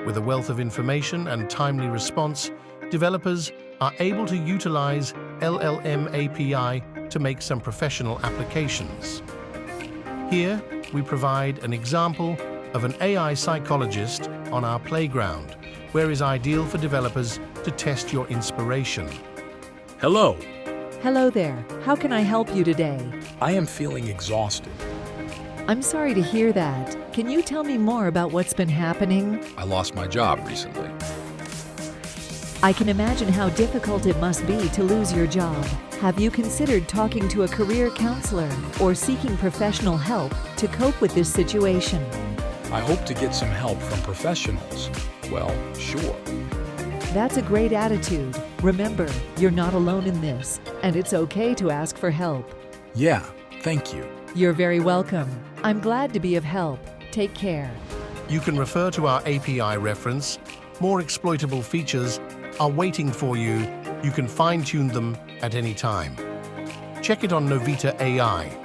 With a wealth of information and timely response, developers are able to utilize LLM API to make some professional applications. Here, we provide an example of an AI psychologist on our playground, where is ideal for developers to test your inspiration. Hello, Hello there. How can I help you today? I am feeling exhausted. I'm sorry to hear that. Can you tell me more about what's been happening? I lost my job recently. I can imagine how difficult it must be to lose your job. Have you considered talking to a career counselor or seeking professional help to cope with this situation? I hope to get some help from professionals. Well, sure. That's a great attitude. Remember, you're not alone in this, and it's okay to ask for help. Yeah, thank you. You're very welcome. I'm glad to be of help. Take care. You can refer to our API reference. More exploitable features are waiting for you. You can fine-tune them at any time. Check it on Novita AI.